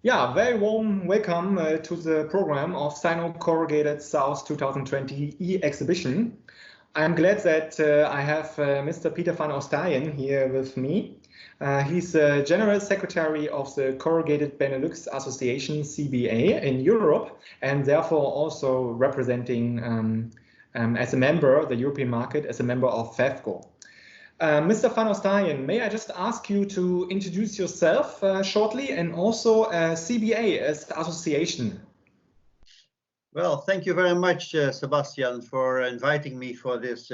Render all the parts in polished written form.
Yeah, very warm welcome to the program of Sino Corrugated South 2020 e-exhibition. I'm glad that I have Mr. Peter van Ostaijen here with me. He's General Secretary of the Corrugated Benelux Association, CBA, in Europe, and therefore also representing as a member the European market as a member of FEFCO. Mr. van Ostaijen, may I just ask you to introduce yourself shortly and also CBA as the association? Well, thank you very much, Sebastian, for inviting me for this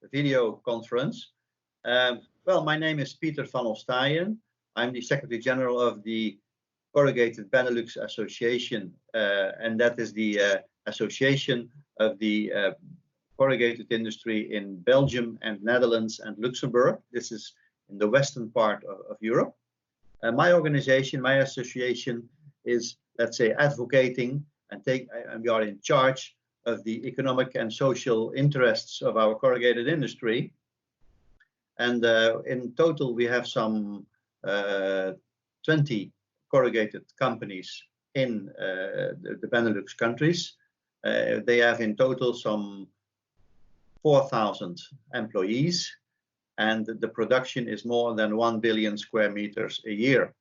video conference. Well, my name is Peter van Ostaijen. I'm the Secretary General of the Corrugated Benelux Association, and that is the association of the corrugated industry in Belgium and Netherlands and Luxembourg. This is in the western part of Europe. My organization, my association is, let's say, advocating and we are in charge of the economic and social interests of our corrugated industry. And in total, we have some 20 corrugated companies in the Benelux countries. They have in total some 4,000 employees, and the production is more than 1 billion square meters a year.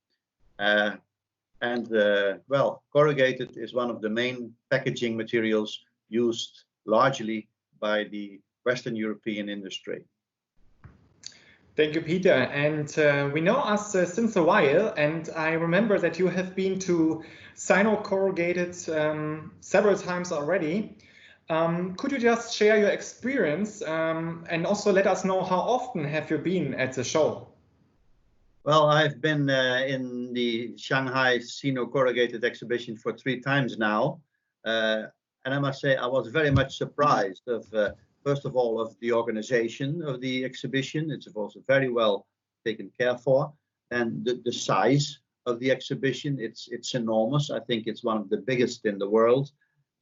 Well, corrugated is one of the main packaging materials used largely by the Western European industry. Thank you, Peter. And we know us since a while, and I remember that you have been to Sino Corrugated several times already. Could you just share your experience and also let us know how often have you been at the show? Well, I've been in the Shanghai Sino Corrugated exhibition for 3 times now. And I must say I was very much surprised of, first of all, of the organization of the exhibition. It's also very well taken care for. And the size of the exhibition, it's enormous. I think it's one of the biggest in the world.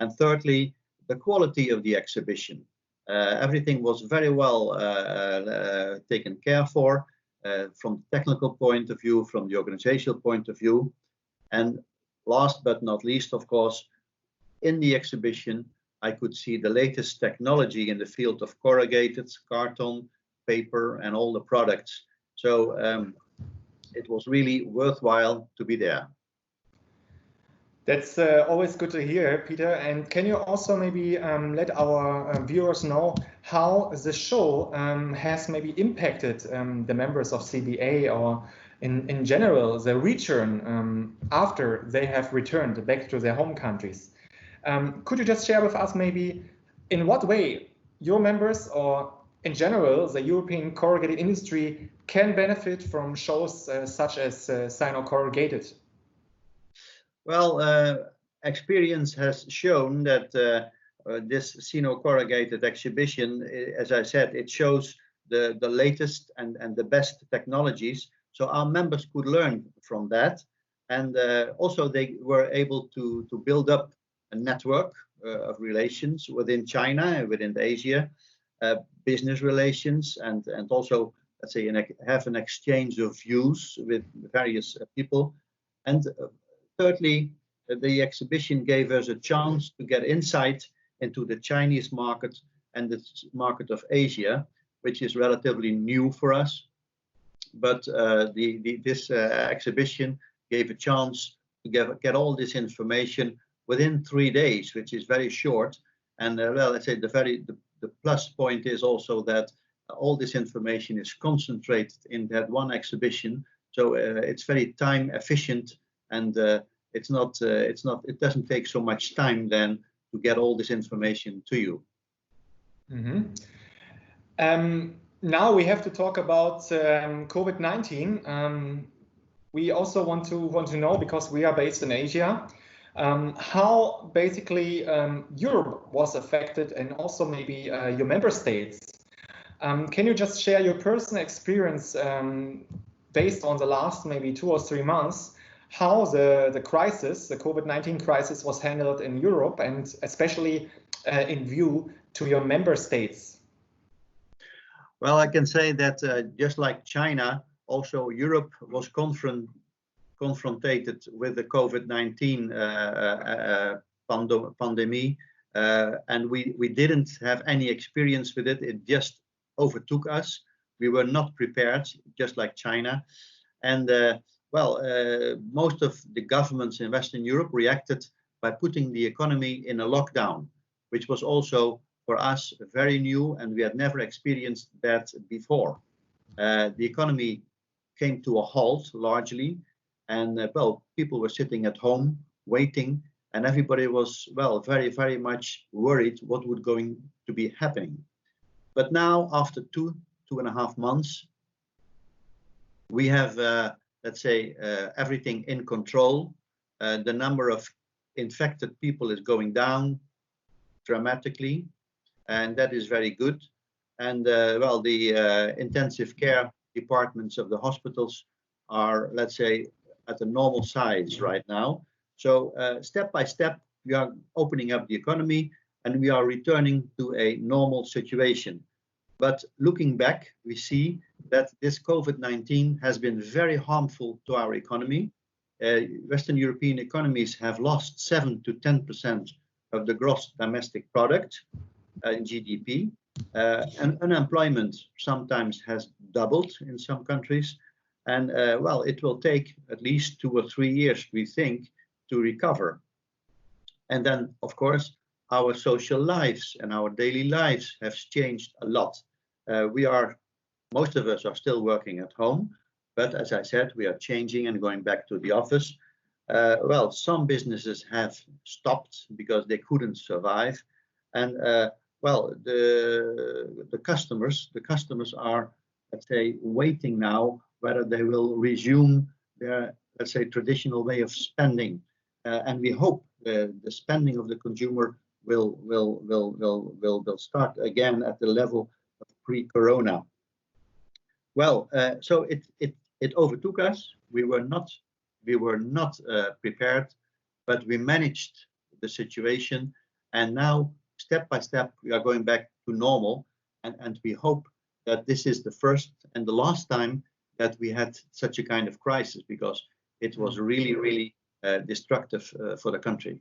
And thirdly, the quality of the exhibition. Everything was very well taken care for from the technical point of view, from the organizational point of view. And last but not least, of course, in the exhibition, I could see the latest technology in the field of corrugated, carton, paper, and all the products. So it was really worthwhile to be there. That's always good to hear, Peter. And can you also maybe let our viewers know how the show has maybe impacted the members of CBA or in general the return after they have returned back to their home countries? Could you just share with us maybe in what way your members or in general the European corrugated industry can benefit from shows such as Sino Corrugated? Well, experience has shown that this Sino Corrugated exhibition, as I said, it shows the latest and the best technologies. So our members could learn from that. And also they were able to build up a network of relations within China and within Asia, business relations, and also, let's say, have an exchange of views with various people. And thirdly, the exhibition gave us a chance to get insight into the Chinese market and the market of Asia, which is relatively new for us. But this exhibition gave a chance to get all this information within 3 days, which is very short. And well, let's say the plus point is also that all this information is concentrated in that one exhibition. So it's very time efficient, and it doesn't take so much time then to get all this information to you. Mm-hmm. Now we have to talk about COVID-19. We also want to know, because we are based in Asia, how basically Europe was affected, and also maybe your member states. Can you just share your personal experience based on the last maybe 2 or 3 months, how the crisis, the COVID-19 crisis, was handled in Europe, and especially in view to your member states? Well, I can say that just like China, also Europe was confronted with the COVID-19 pandemic, and we didn't have any experience with it. It just overtook us. We were not prepared, just like China. And most of the governments in Western Europe reacted by putting the economy in a lockdown, which was also for us very new, and we had never experienced that before. The economy came to a halt largely, and people were sitting at home waiting, and everybody was very, very much worried what would going to be happening. But now, after 2.5 months, we have let's say everything in control. The number of infected people is going down dramatically, and that is very good. And the intensive care departments of the hospitals are, let's say, at a normal size right now. So step by step, we are opening up the economy and we are returning to a normal situation. But looking back, we see that this COVID-19 has been very harmful to our economy. Western European economies have lost 7 to 10% of the gross domestic product in GDP. And unemployment sometimes has doubled in some countries. And it will take at least 2 or 3 years, we think, to recover. And then, of course, our social lives and our daily lives have changed a lot. Most of us are still working at home, but as I said, we are changing and going back to the office. Some businesses have stopped because they couldn't survive. And the customers are, let's say, waiting now whether they will resume their, let's say, traditional way of spending. And we hope the spending of the consumer will start again at the level of pre-corona. So it overtook us. We were not prepared, but we managed the situation, and now step by step we are going back to normal, and we hope that this is the first and the last time that we had such a kind of crisis, because it was really destructive for the country.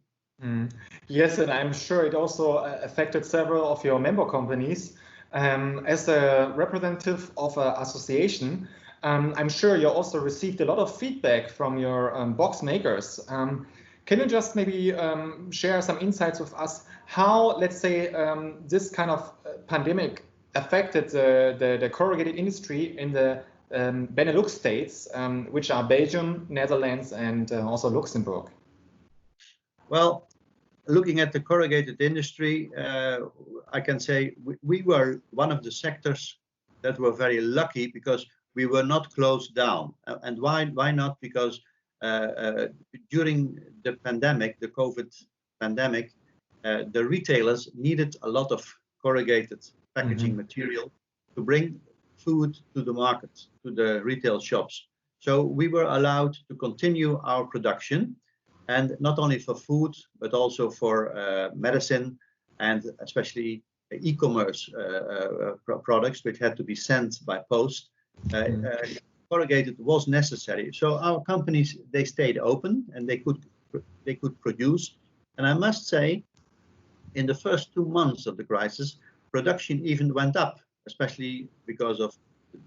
Yes, and I'm sure it also affected several of your member companies. As a representative of an association, I'm sure you also received a lot of feedback from your box makers. Can you just maybe share some insights with us how, let's say, this kind of pandemic affected the corrugated industry in the Benelux states, which are Belgium, Netherlands, and also Luxembourg? Well, looking at the corrugated industry, I can say we were one of the sectors that were very lucky because we were not closed down. And why not? Because during the pandemic, the COVID pandemic, the retailers needed a lot of corrugated packaging material to bring food to the market, to the retail shops. So we were allowed to continue our production, and not only for food, but also for medicine, and especially e-commerce products which had to be sent by post. Corrugated was necessary. So our companies, they stayed open and they could produce. And I must say, in the first 2 months of the crisis, production even went up, especially because of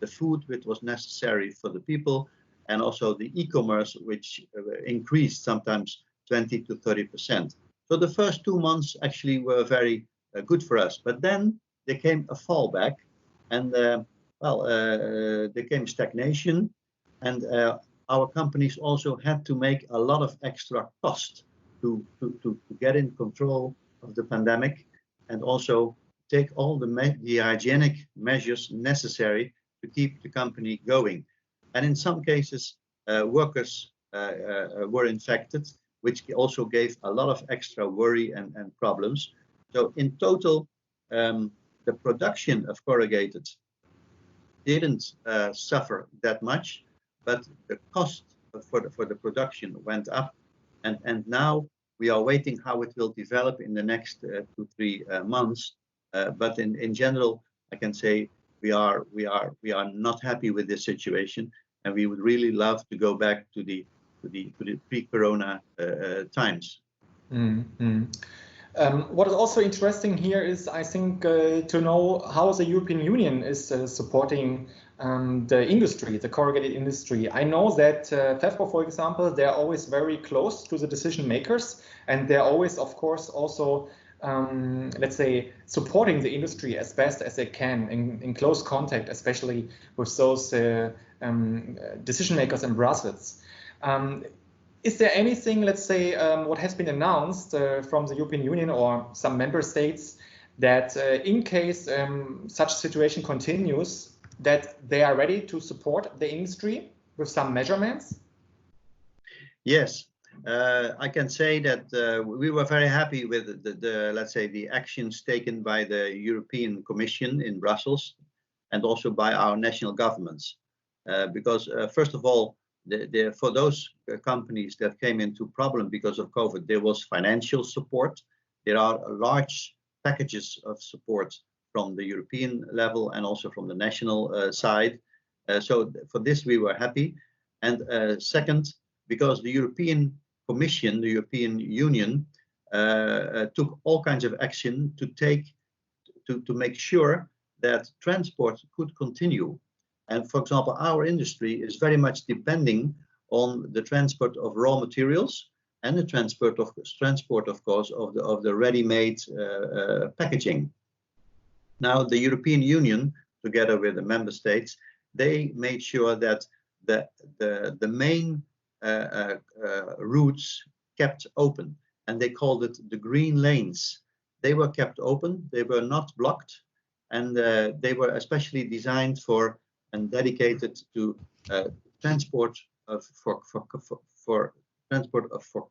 the food which was necessary for the people, and also the e-commerce, which increased sometimes 20 to 30%. So the first 2 months actually were very good for us. But then there came a fallback, and there came stagnation, and our companies also had to make a lot of extra cost to get in control of the pandemic, and also take all the hygienic measures necessary to keep the company going. And in some cases, workers were infected, which also gave a lot of extra worry and problems. So in total, the production of corrugated didn't suffer that much, but the cost for the production went up. And now we are waiting how it will develop in the next 2-3 months. But in general, I can say we are not happy with this situation, and we would really love to go back to the the pre-corona times. Mm-hmm. What is also interesting here is, I think, to know how the European Union is supporting the industry, the corrugated industry. I know that FEFCO, for example, they're always very close to the decision makers, and they're always, of course, also, let's say, supporting the industry as best as they can in close contact, especially with those decision makers in Brussels. Is there anything, let's say, what has been announced from the European Union or some member states that in case such situation continues, that they are ready to support the industry with some measurements? Yes, I can say that we were very happy with the let's say, the actions taken by the European Commission in Brussels and also by our national governments. Because first of all, for those companies that came into problem because of COVID, there was financial support. There are large packages of support from the European level and also from the national side. So for this we were happy. And second, because the European Commission, the European Union, took all kinds of action to make sure that transport could continue. And for example, our industry is very much depending on the transport of raw materials and the transport, of course, of the ready-made packaging. Now, the European Union, together with the member states, they made sure that the main routes kept open, and they called it the green lanes. They were kept open, they were not blocked, and they were especially designed for and dedicated to transport for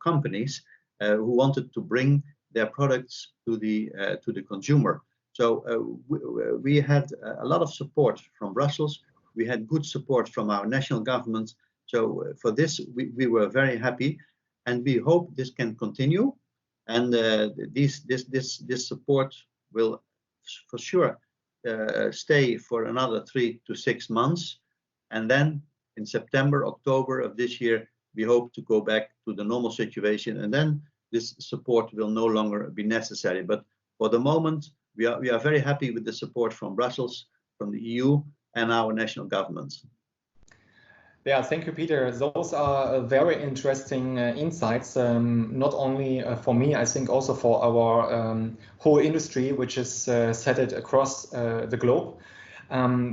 companies who wanted to bring their products to the consumer. So we had a lot of support from Brussels. We had good support from our national governments. So for this, we were very happy, and we hope this can continue. And this support will for sure stay for another 3 to 6 months, and then in September, October of this year, we hope to go back to the normal situation, and then this support will no longer be necessary. But for the moment, we are very happy with the support from Brussels, from the EU, and our national governments. Yeah, thank you, Peter. Those are very interesting insights, not only for me, I think also for our whole industry, which is set across the globe.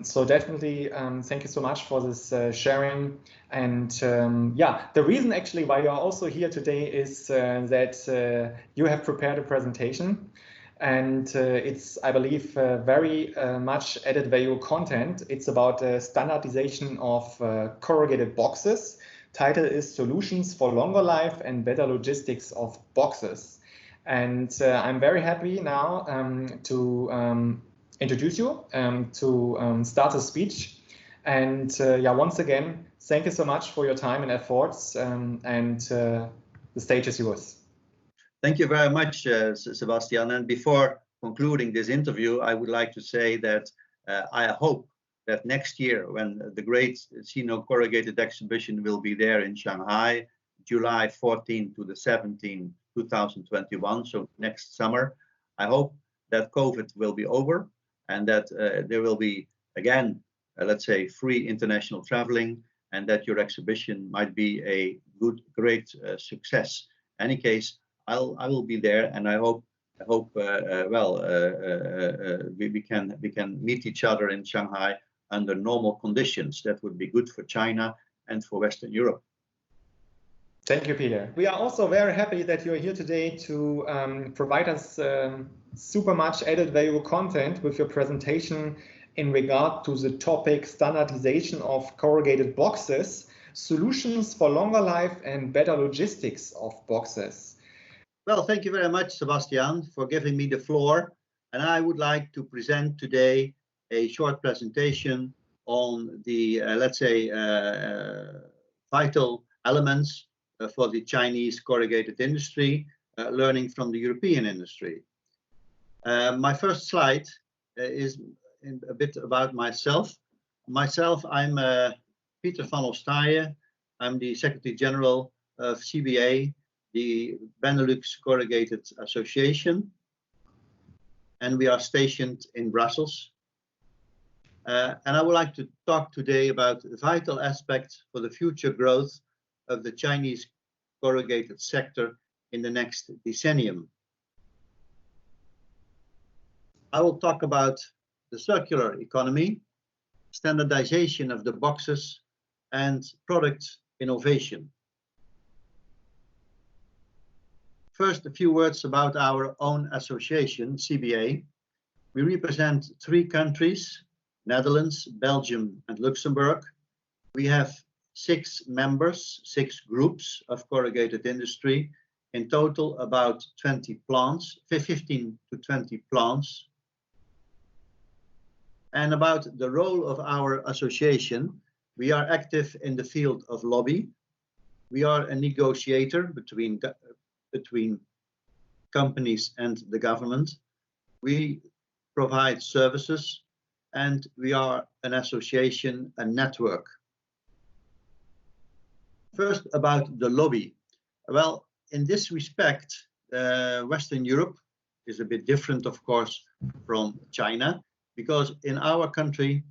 So definitely, thank you so much for this sharing. And yeah, the reason actually why you are also here today is that you have prepared a presentation. And it's, I believe, very much added value content. It's about standardization of corrugated boxes. Title is Solutions for Longer Life and Better Logistics of Boxes. And I'm very happy now to introduce you to start the speech. And yeah, once again, thank you so much for your time and efforts. And the stage is yours. Thank you very much, Sebastian. And before concluding this interview, I would like to say that I hope that next year, when the great Sino Corrugated exhibition will be there in Shanghai, July 14 to the 17, 2021, so next summer, I hope that COVID will be over and that there will be, again, let's say, free international traveling, and that your exhibition might be a great success. In any case, I will be there, and I hope we can meet each other in Shanghai under normal conditions. That would be good for China and for Western Europe. Thank you, Peter. We are also very happy that you're here today to provide us super much added value content with your presentation in regard to the topic standardization of corrugated boxes, solutions for longer life and better logistics of boxes. Well, thank you very much, Sebastian, for giving me the floor. And I would like to present today a short presentation on the, let's say, vital elements for the Chinese corrugated industry, learning from the European industry. My first slide is a bit about myself. I'm Peter van Ostaijen. I'm the Secretary General of CBA, the Benelux Corrugated Association, and we are stationed in Brussels. And I would like to talk today about vital aspects for the future growth of the Chinese corrugated sector in the next decennium. I will talk about the circular economy, standardization of the boxes, and product innovation. First, a few words about our own association, CBA. We represent 3 countries, Netherlands, Belgium, and Luxembourg. We have 6 members, 6 groups of corrugated industry, in total about 20 plants, 15 to 20 plants. And about the role of our association, we are active in the field of lobby. We are a negotiator between companies and the government. We provide services, and we are an association, a network. First, about the lobby. Well, in this respect, Western Europe is a bit different, of course, from China, because in our country,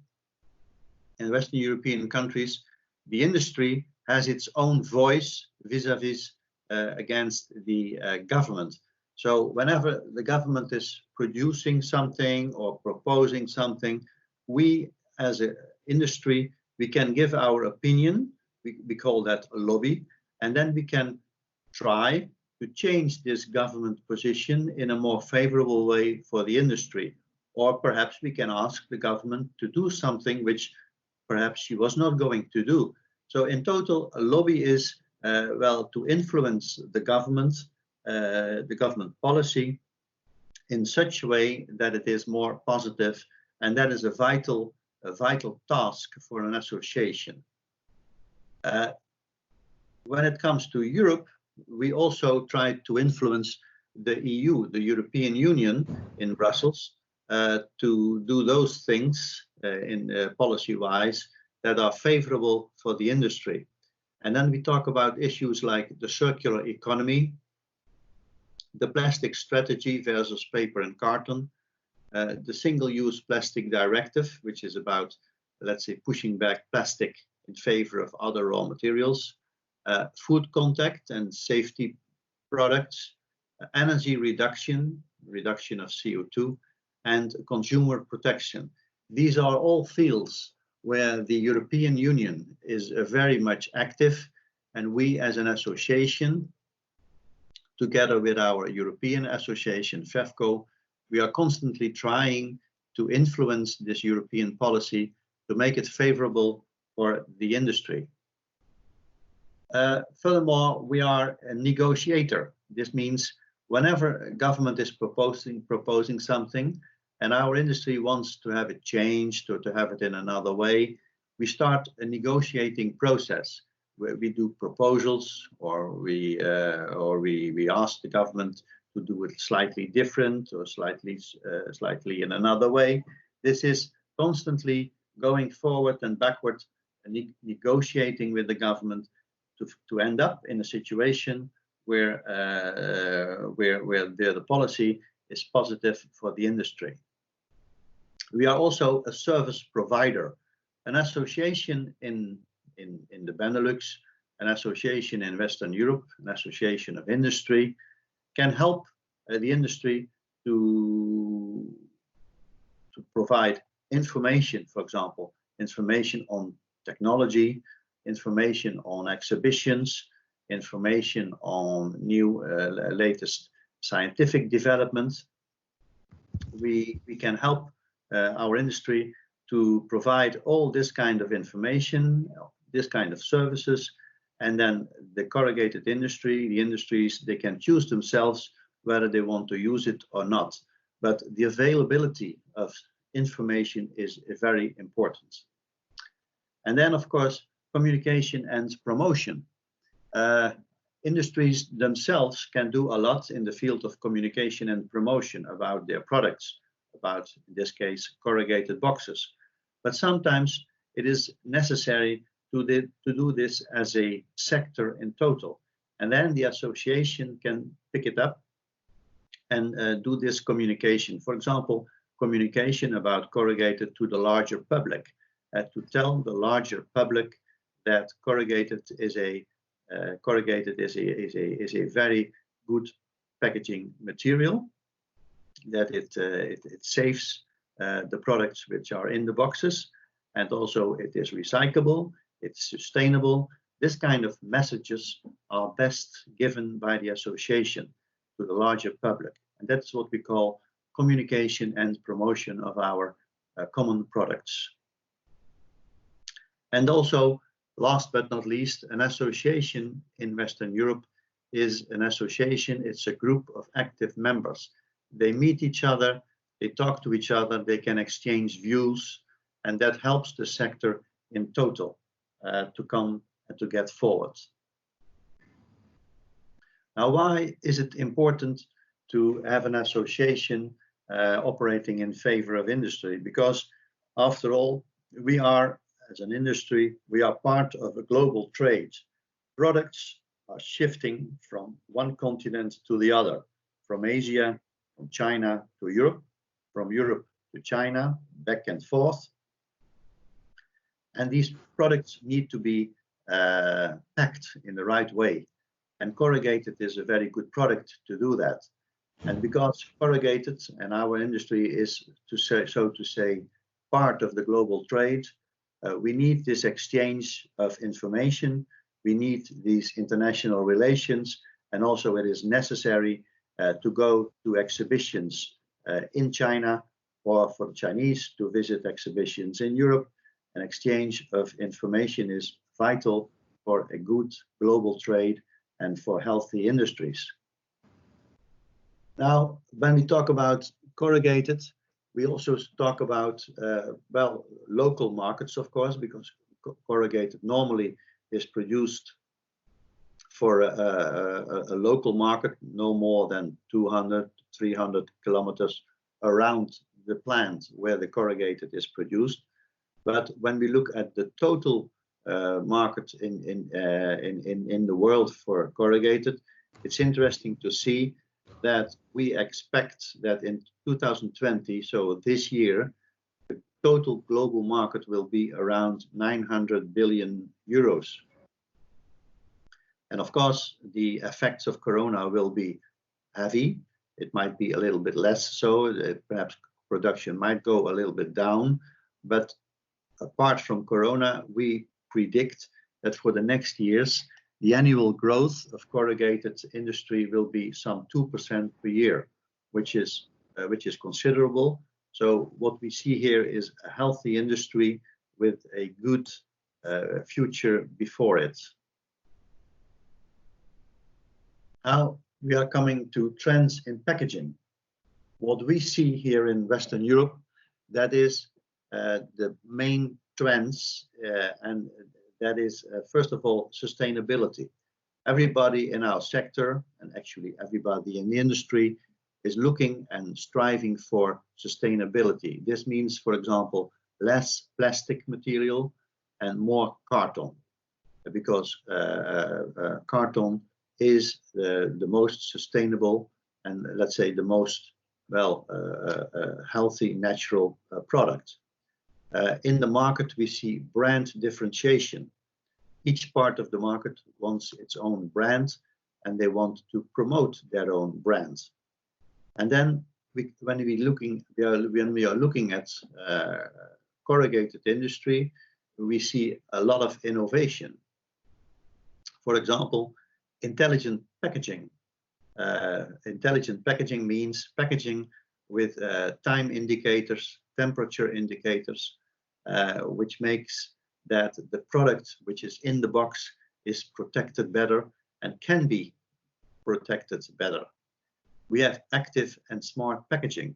in Western European countries, the industry has its own voice vis-à-vis against the government. So whenever the government is producing something or proposing something, we as an industry, we can give our opinion. We call that a lobby, and then we can try to change this government position in a more favorable way for the industry. Or perhaps we can ask the government to do something which perhaps she was not going to do. So in total, a lobby is, well, to influence the government policy in such a way that it is more positive, and that is a vital task for an association. When it comes to Europe, we also try to influence the EU, the European Union in Brussels, to do those things policy-wise that are favorable for the industry. And then we talk about issues like the circular economy, the plastic strategy versus paper and carton, the single-use plastic directive, which is about, let's say, pushing back plastic in favor of other raw materials, food contact and safety products, energy reduction of CO2, and consumer protection. These are all fields where the European Union is very much active, and we as an association, together with our European association, FEFCO, we are constantly trying to influence this European policy to make it favorable for the industry. Furthermore, we are a negotiator. This means whenever government is proposing something, and our industry wants to have it changed or to have it in another way, we start a negotiating process where we do proposals, or we ask the government to do it slightly different or slightly in another way. This is constantly going forward and backward and negotiating with the government to end up in a situation where the policy is positive for the industry. We are also a service provider, an association in the Benelux, an association in Western Europe, an association of industry, can help the industry to provide information, for example, information on technology, information on exhibitions, information on new latest scientific developments. We can help our industry to provide all this kind of information, this kind of services, and then the corrugated industry, the industries, they can choose themselves whether they want to use it or not. But the availability of information is very important. And then, of course, communication and promotion. Industries themselves can do a lot in the field of communication and promotion about their products, about, in this case, corrugated boxes. But sometimes it is necessary to do this as a sector in total. And then the association can pick it up and do this communication. For example, communication about corrugated to the larger public, to tell the larger public that corrugated is a very good packaging material, that it saves the products which are in the boxes, and also it is recyclable, it's sustainable. This kind of messages are best given by the association to the larger public, and that's what we call communication and promotion of our common products. And also, last but not least, an association in Western Europe is an association. It's a group of active members. They meet each other, they talk to each other, they can exchange views, and that helps the sector in total to come and to get forward. Now, why is it important to have an association operating in favor of industry? Because after all, we are, as an industry, we are part of a global trade. Products are shifting from one continent to the other, from Asia, from China to Europe, from Europe to China, back and forth. And these products need to be packed in the right way. And corrugated is a very good product to do that. And because corrugated and our industry is, so to say, part of the global trade, we need this exchange of information, we need these international relations, and also it is necessary to go to exhibitions in China, or for the Chinese to visit exhibitions in Europe. An exchange of information is vital for a good global trade and for healthy industries. Now, when we talk about corrugated, we also talk about, well, local markets, of course, because corrugated normally is produced for a local market, no more than 200, 300 kilometers around the plant where the corrugated is produced. But when we look at the total market in the world for corrugated, it's interesting to see that we expect that in 2020, so this year, the total global market will be around 900 billion euros. And of course, the effects of Corona will be heavy. It might be a little bit less so, perhaps production might go a little bit down. But apart from Corona, we predict that for the next years, the annual growth of corrugated industry will be some 2% per year, which is considerable. So what we see here is a healthy industry with a good future before it. Now we are coming to trends in packaging. What we see here in Western Europe, that is the main trends, and that is, first of all, sustainability. Everybody in our sector, and actually everybody in the industry, is looking and striving for sustainability. This means, for example, less plastic material and more carton, because carton is the most sustainable and, let's say, the most, well, healthy, natural product. In the market, we see brand differentiation. Each part of the market wants its own brand, and they want to promote their own brand. And then, when we are looking at corrugated industry, we see a lot of innovation. For example, intelligent packaging. Intelligent packaging means packaging with time indicators, temperature indicators, which makes that the product which is in the box is protected better and can be protected better. We have active and smart packaging,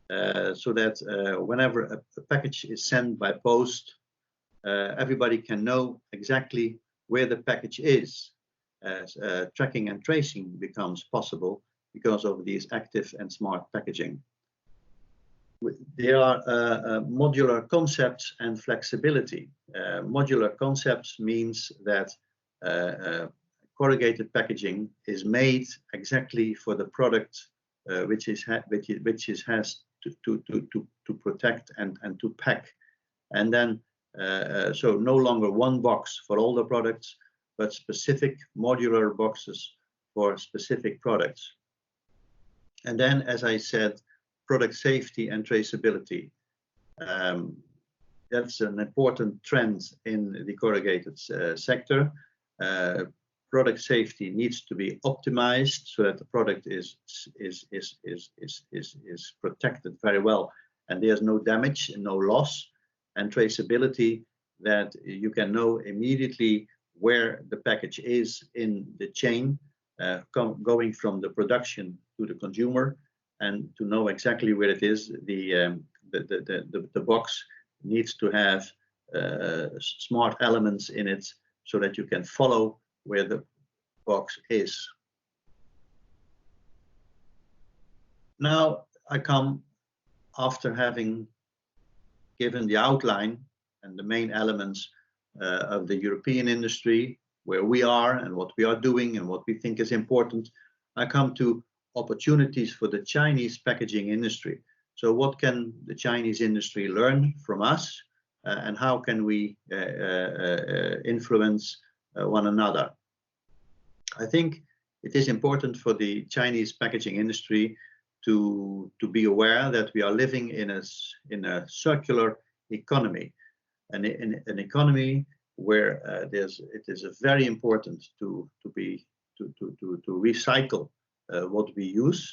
so that whenever a package is sent by post, everybody can know exactly where the package is. Tracking and tracing becomes possible because of these active and smart packaging. there are modular concepts and flexibility. Modular concepts means that corrugated packaging is made exactly for the product which it has to protect and to pack, and then so no longer one box for all the products, but specific modular boxes for specific products. And then, as I said, product safety and traceability. That's an important trend in the corrugated sector. Product safety needs to be optimized so that the product is protected very well and there's no damage and no loss, and traceability, that you can know immediately where the package is in the chain, going from the production to the consumer, and to know exactly where it is. The box needs to have smart elements in it so that you can follow where the box is. Now I come after having given the outline and the main elements of the European industry, where we are and what we are doing and what we think is important. I come to opportunities for the Chinese packaging industry. So what can the Chinese industry learn from us, and how can we influence one another? I think it is important for the Chinese packaging industry to be aware that we are living in a circular economy, and in an economy where it is very important to recycle what we use,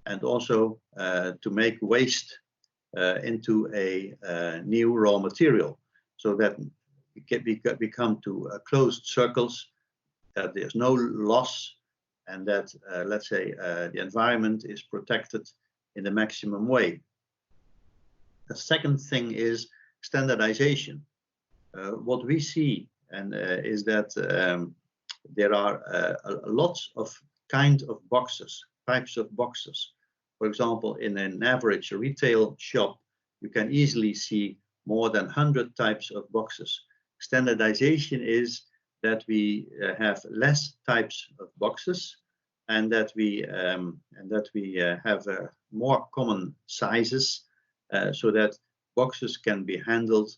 and also to make waste into a new raw material, so that we come to closed circles, that there's no loss, and that let's say the environment is protected in the maximum way. The second thing is standardization. What we see is that there are lots of kinds of boxes, types of boxes. For example, in an average retail shop, you can easily see more than 100 types of boxes. Standardization is that we have less types of boxes, and that we have more common sizes, so that boxes can be handled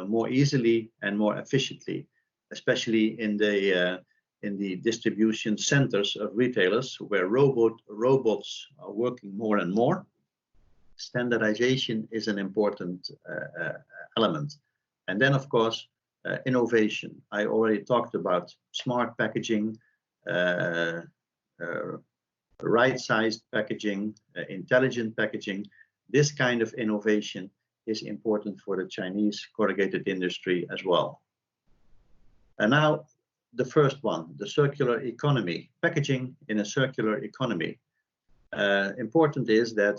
more easily and more efficiently, especially in the distribution centers of retailers, where robots are working more and more. Standardization is an important element. And then, of course, innovation. I already talked about smart packaging, right-sized packaging, intelligent packaging. This kind of innovation is important for the Chinese corrugated industry as well. And now the first one, the circular economy, packaging in a circular economy. Important is that,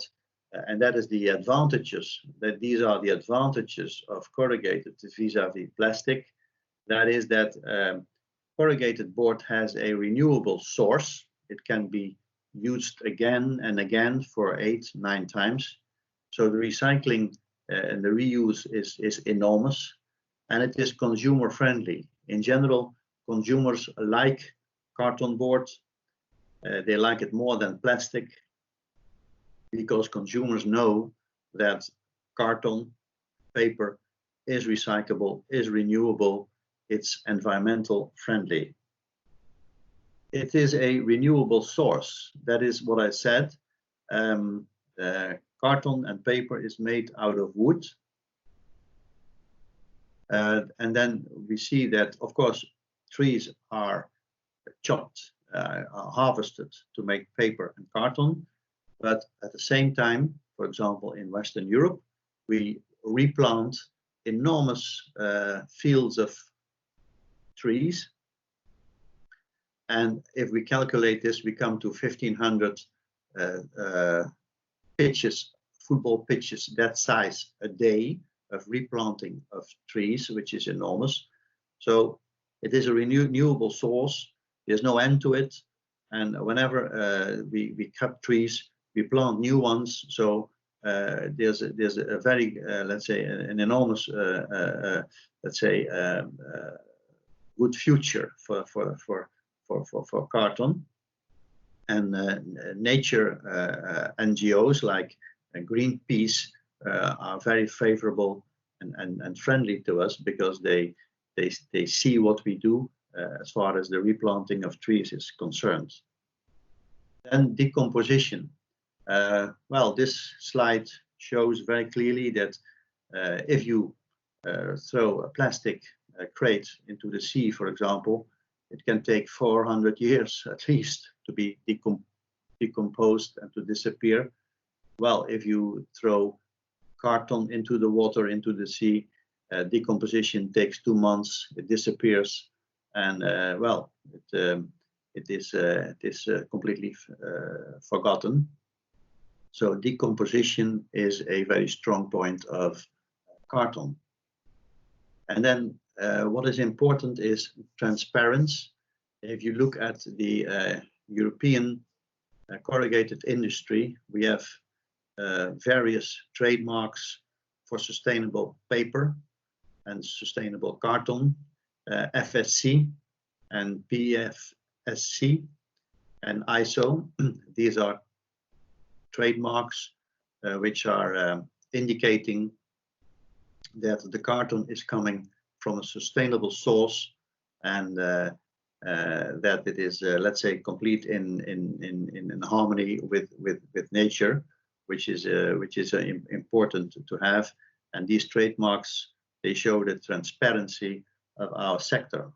and that is the advantages, that these are the advantages of corrugated vis-a-vis plastic. That is that corrugated board has a renewable source. It can be used again and again for 8-9 times. So the recycling and the reuse is enormous, and it is consumer friendly. In general, consumers like carton board. They like it more than plastic, because consumers know that carton, paper is recyclable, is renewable, it's environmental friendly. It is a renewable source. That is what I said. Carton and paper is made out of wood. And then we see that, of course, trees are chopped, are harvested to make paper and carton. But at the same time, for example, in Western Europe, we replant enormous fields of trees. And if we calculate this, we come to 1,500 pitches, football pitches that size a day of replanting of trees, which is enormous. So it is a renewable source. There's no end to it. And whenever we cut trees, we plant new ones. So there's a very let's say an enormous let's say good future for carton, and nature NGOs like Greenpeace are very favorable and friendly to us, because they see what we do as far as the replanting of trees is concerned. Then decomposition. Well, this slide shows very clearly that if you throw a plastic crate into the sea, for example, it can take 400 years at least to be decomposed and to disappear. Well, if you throw carton into the water, into the sea, decomposition takes 2 months, it disappears, and well, it is completely forgotten. So decomposition is a very strong point of carton. And then what is important is transparency. If you look at the European corrugated industry, we have various trademarks for sustainable paper and sustainable carton, FSC and PFSC and ISO. These are trademarks which are indicating that the carton is coming from a sustainable source, and that it is, let's say, complete in harmony with nature, which is important to have. And these trademarks, they show the transparency of our sector.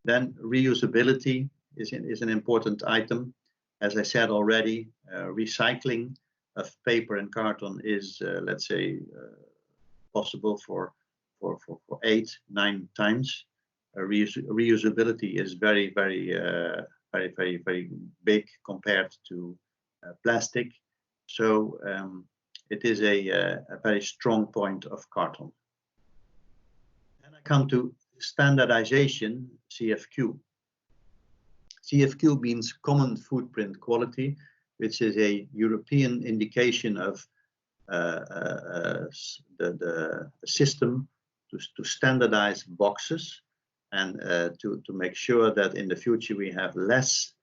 Then reusability is an important item. As I said already, recycling of paper and carton is, let's say, possible for 8-9 times. Reusability is very big compared to plastic. So it is a very strong point of carton. And I come to standardization, CFQ. CFQ means Common Footprint Quality, which is a European indication of the system to standardize boxes, and to make sure that in the future we have less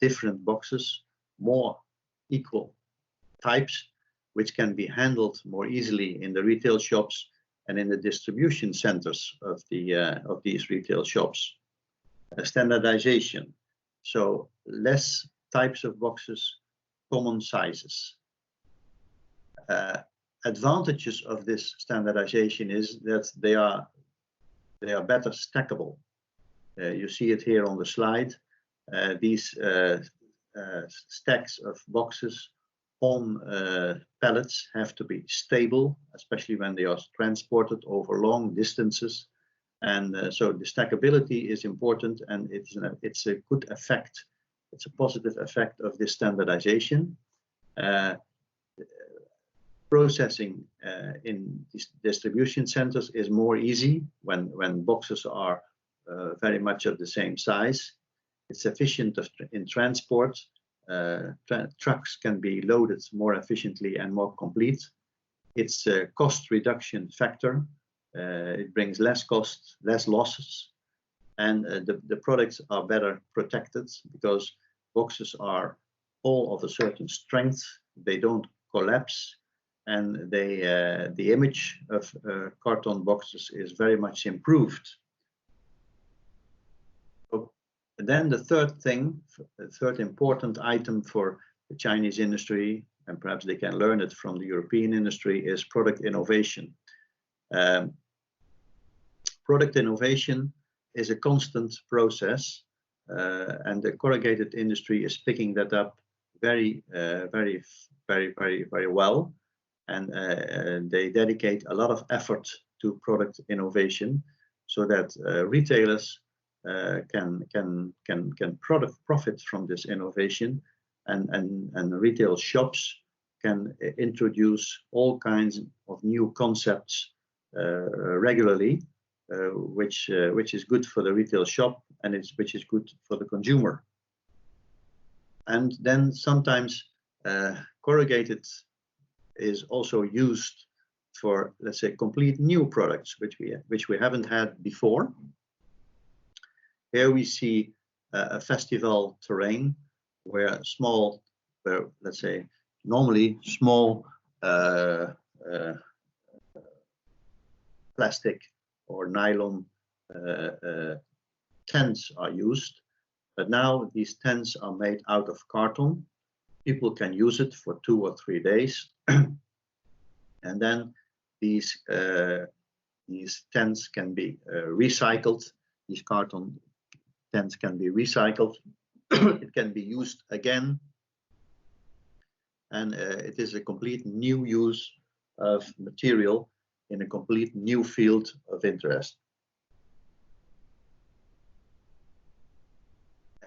different boxes, more equal types, which can be handled more easily in the retail shops and in the distribution centers of these retail shops. Standardization, so less types of boxes, common sizes. Advantages of this standardization is that they are better stackable. You see it here on the slide. These stacks of boxes on pallets have to be stable, especially when they are transported over long distances. And so the stackability is important, and it's a good effect. It's a positive effect of this standardization. Processing in these distribution centers is more easy when boxes are very much of the same size. It's efficient in transport. Trucks can be loaded more efficiently and more complete. It's a cost reduction factor. It brings less cost, less losses, and the products are better protected because boxes are all of a certain strength. They don't collapse, and the image of carton boxes is very much improved. So then the third important item for the Chinese industry, and perhaps they can learn it from the European industry, is product innovation. Product innovation is a constant process, and the corrugated industry is picking that up very well. And they dedicate a lot of effort to product innovation, so that retailers can profit from this innovation, and retail shops can introduce all kinds of new concepts regularly, which is good for the retail shop, and which is good for the consumer. And then sometimes corrugated is also used for, let's say, complete new products which we haven't had before. Here we see a festival terrain where let's say, normally small plastic or nylon tents are used, but now these tents are made out of carton. People can use it for 2 or 3 days, and then these tents can be recycled. These carton tents can be recycled. It can be used again, and it is a complete new use of material in a complete new field of interest.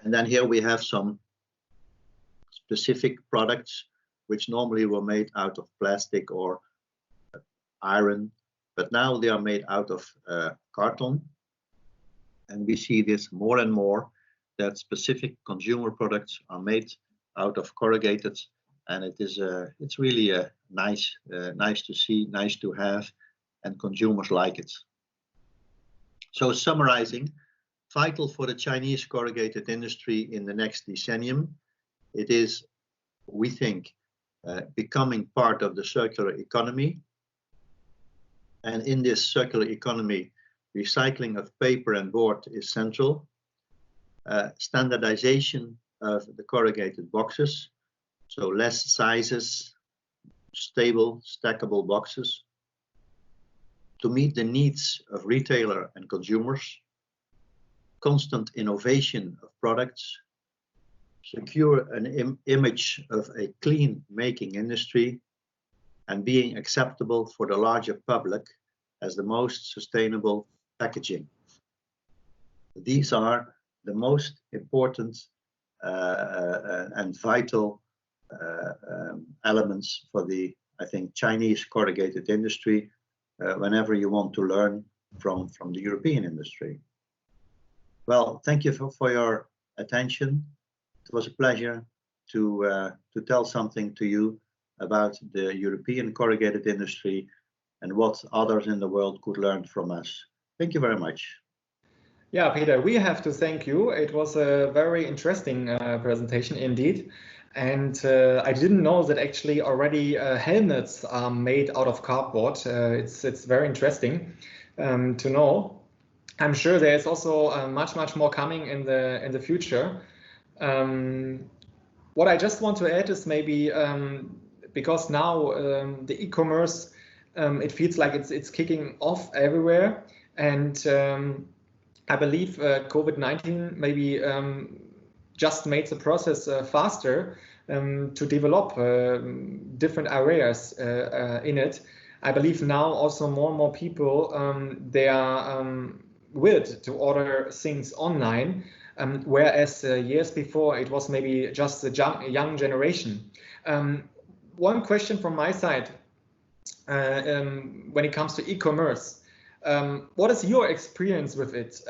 And then here we have some specific products which normally were made out of plastic or iron, but now they are made out of carton. And we see this more and more, that specific consumer products are made out of corrugated, and it's really nice to see, nice to have, and consumers like it. So summarizing, vital for the Chinese corrugated industry in the next decennium, it is, we think, becoming part of the circular economy. And in this circular economy, recycling of paper and board is central. Standardization of the corrugated boxes, so less sizes, stable, stackable boxes, to meet the needs of retailer and consumers, constant innovation of products, secure an image of a clean making industry, and being acceptable for the larger public as the most sustainable packaging. These are the most important and vital elements for the, I think, Chinese corrugated industry whenever you want to learn from the European industry. Well, thank you for your attention. It was a pleasure to tell something to you about the European corrugated industry and what others in the world could learn from us. Thank you very much. Yeah, Peter, we have to thank you. It was a very interesting presentation indeed. And I didn't know that actually already helmets are made out of cardboard. It's very interesting to know. I'm sure there's also much more coming in the future. What I just want to add is maybe because now the e-commerce, it feels like it's kicking off everywhere, and I believe COVID-19 maybe just made the process faster to develop different areas in it. I believe now also more and more people they are willed to order things online, whereas years before it was maybe just a young generation. One question from my side when it comes to e-commerce. What is your experience with it?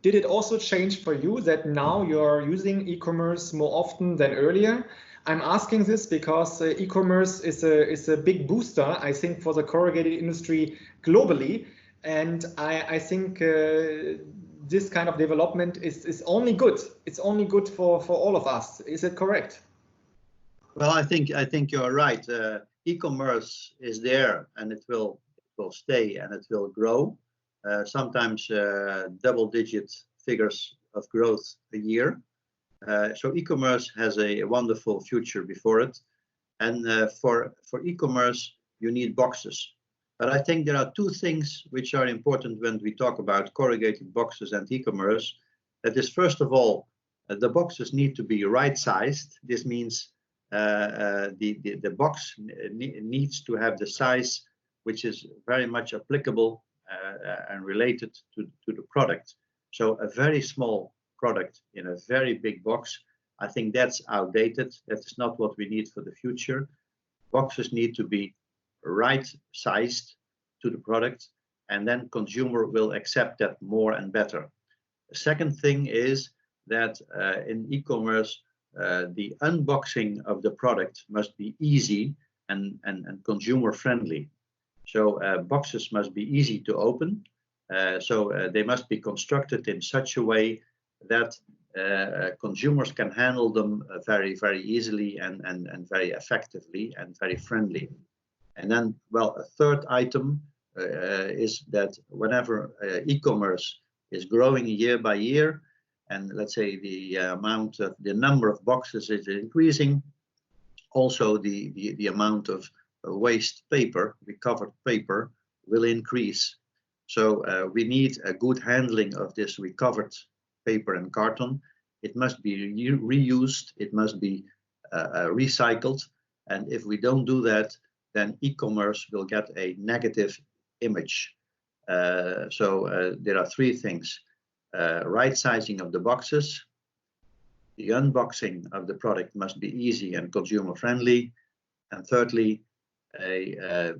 Did it also change for you that now you're using e-commerce more often than earlier? I'm asking this because e-commerce is a big booster, I think, for the corrugated industry globally. And I think this kind of development is only good. It's only good for all of us. Is it correct? Well, I think you're right. E-commerce is there, and it will stay, and it will grow. Sometimes double-digit figures of growth a year. So e-commerce has a wonderful future before it. And for e-commerce, you need boxes. But I think there are two things which are important when we talk about corrugated boxes and e-commerce. That is, first of all, the boxes need to be right-sized. This means the box needs to have the size which is very much applicable and related to the product. So a very small product in a very big box, I think that's outdated. That is not what we need for the future. Boxes need to be right sized to the product, and then consumer will accept that more and better. The second thing is that in e-commerce, the unboxing of the product must be easy, and consumer friendly. So boxes must be easy to open. So they must be constructed in such a way that consumers can handle them very, very easily and very effectively and very friendly. And then, well, a third item is that whenever e-commerce is growing year by year, and let's say the number of boxes is increasing, also the amount of waste paper, recovered paper, will increase. So we need a good handling of this recovered paper and carton. It must be reused, it must be recycled, and if we don't do that, then e-commerce will get a negative image. So there are three things: right sizing of the boxes, the unboxing of the product must be easy and consumer friendly, and thirdly,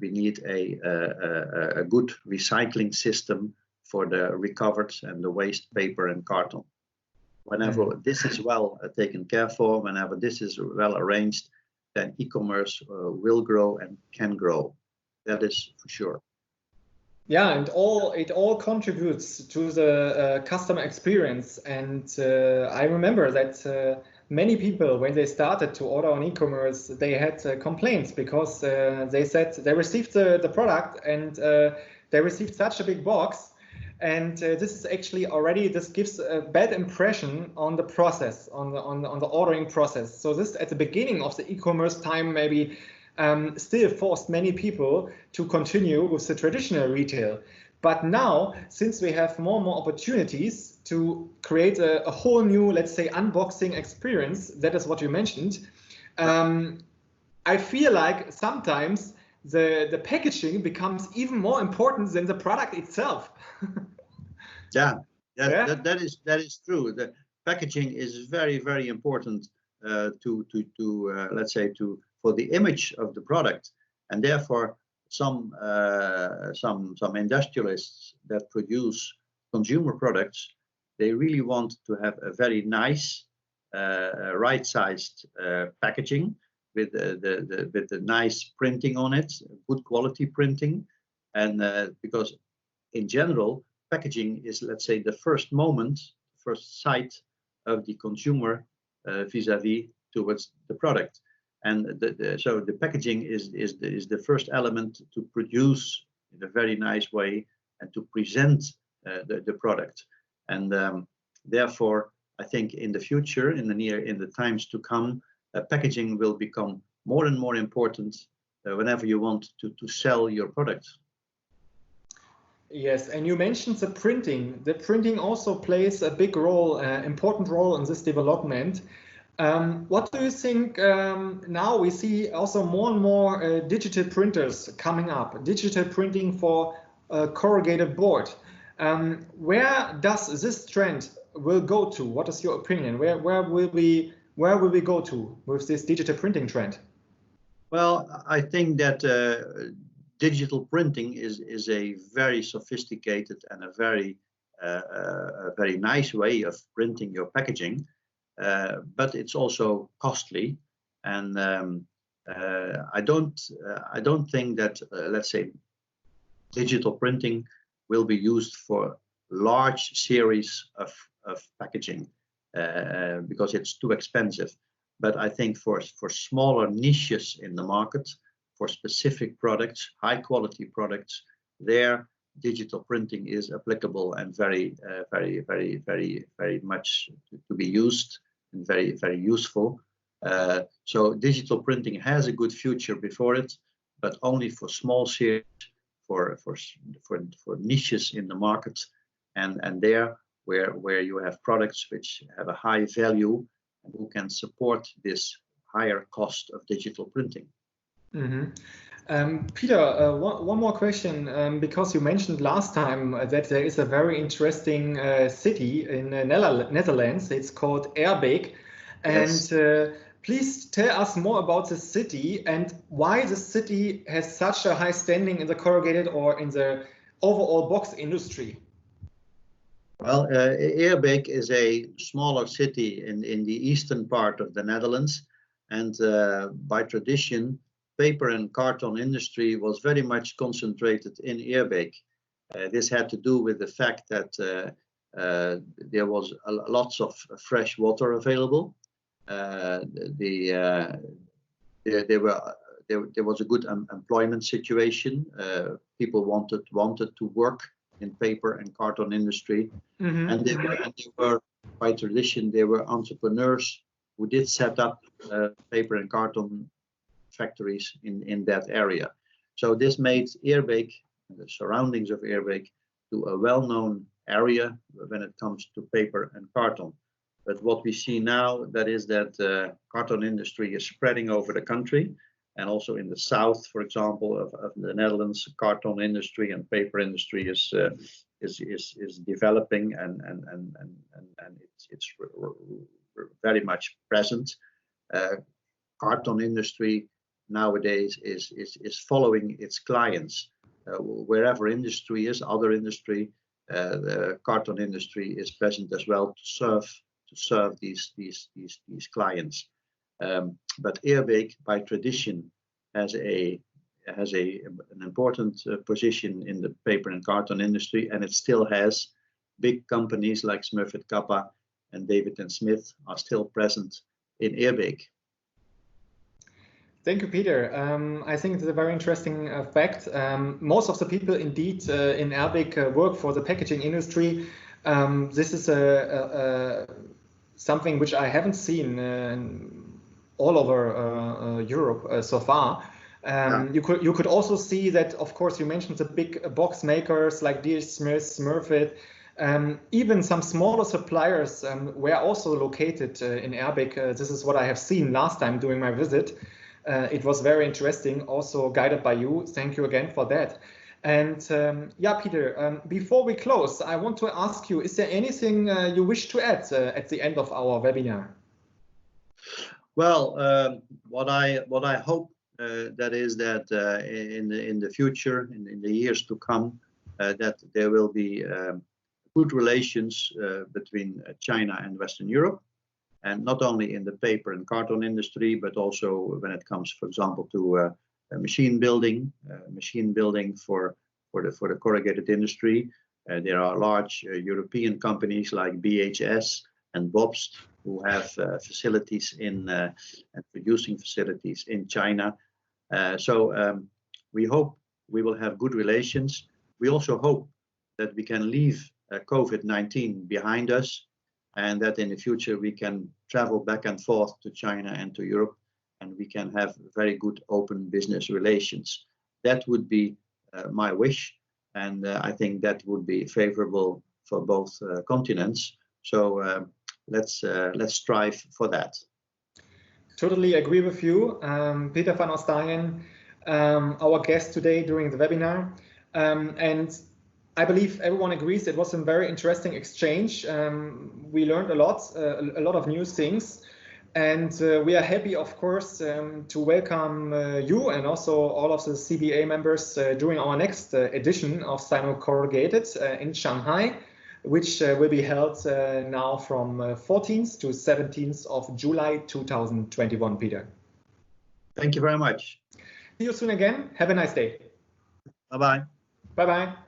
we need a good recycling system for the recovered and the waste paper and carton. Whenever this is well taken care for, whenever this is well arranged, then e-commerce will grow and can grow. That is for sure. Yeah, and it all contributes to the customer experience. And I remember that many people, when they started to order on e-commerce, they had complaints because they said they received the product and they received such a big box. And this is actually already, this gives a bad impression on the process, on the ordering process. So this at the beginning of the e-commerce time maybe still forced many people to continue with the traditional retail. But now, since we have more and more opportunities to create a whole new, let's say, unboxing experience, that is what you mentioned, I feel like sometimes the packaging becomes even more important than the product itself. That is true. The packaging is very, very important let's say for the image of the product, and therefore some industrialists that produce consumer products, they really want to have a very nice, right-sized packaging with the nice printing on it, good quality printing, and because in general packaging is, let's say, the first moment, first sight of the consumer vis-a-vis towards the product. And so the packaging is the first element to produce in a very nice way and to present the product. And therefore, I think in the future, in the times to come, packaging will become more and more important whenever you want to sell your product. Yes, and you mentioned the printing. The printing also plays a big role, important role in this development. What do you think now we see also more and more digital printers coming up, digital printing for corrugated board. Where does this trend will go to? What is your opinion? Where will we go to with this digital printing trend? Well, I think that digital printing is a very sophisticated and a very nice way of printing your packaging. But it's also costly, and I don't think that let's say digital printing will be used for large series of packaging because it's too expensive. But I think for smaller niches in the market, for specific products, high quality products, there digital printing is applicable and very much to be used and very useful. So digital printing has a good future before it, but only for small series, for niches in the market, and there where you have products which have a high value and who can support this higher cost of digital printing. Mm-hmm. Peter, one more question, because you mentioned last time that there is a very interesting city in the Netherlands. It's called Eerbeek. Yes. And please tell us more about the city and why the city has such a high standing in the corrugated or in the overall box industry. Well, Eerbeek is a smaller city in the eastern part of the Netherlands, and by tradition, paper and carton industry was very much concentrated in Eerbeek. This had to do with the fact that there was lots of fresh water available. There was a good employment situation. People wanted to work in paper and carton industry, and they were by tradition they were entrepreneurs who did set up paper and carton factories in that area. So this made Eerbeek and the surroundings of Eerbeek to a well-known area when it comes to paper and carton. But what we see now, that is that carton industry is spreading over the country, and also in the south, for example, of the Netherlands, carton industry and paper industry is developing, and it's very much present. Carton industry nowadays is following its clients. Wherever industry is, other industry, the carton industry is present as well to serve these clients. But Eerbeek, by tradition, has an important position in the paper and carton industry, and it still has big companies like Smurfit Kappa and David & Smith are still present in Eerbeek. Thank you, Peter. I think it's a very interesting fact. Most of the people indeed in Eerbeek work for the packaging industry. This is something which I haven't seen all over Europe so far. You could also see that, of course, you mentioned the big box makers like D.H. Smith, Smurfit. Even some smaller suppliers were also located in Eerbeek. This is what I have seen last time during my visit. It was very interesting, also guided by you. Thank you again for that. And yeah, Peter, before we close, I want to ask you, is there anything you wish to add at the end of our webinar? Well, what I hope that is that in the future, in the years to come, that there will be good relations between China and Western Europe, and not only in the paper and carton industry, but also when it comes, for example, to machine building for the corrugated industry. There are large European companies like BHS and Bobst who have facilities and producing facilities in China. So we hope we will have good relations. We also hope that we can leave COVID-19 behind us, and that in the future we can travel back and forth to China and to Europe, and we can have very good open business relations. That would be my wish, and I think that would be favorable for both continents. So let's strive for that. Totally agree with you, Peter van Ostaijen, our guest today during the webinar, and I believe everyone agrees it was a very interesting exchange. We learned a lot of new things, and we are happy, of course, to welcome you and also all of the CBA members during our next edition of Sino Corrugated in Shanghai, which will be held now from 14th to 17th of July 2021, Peter. Thank you very much. See you soon again. Have a nice day. Bye-bye. Bye-bye.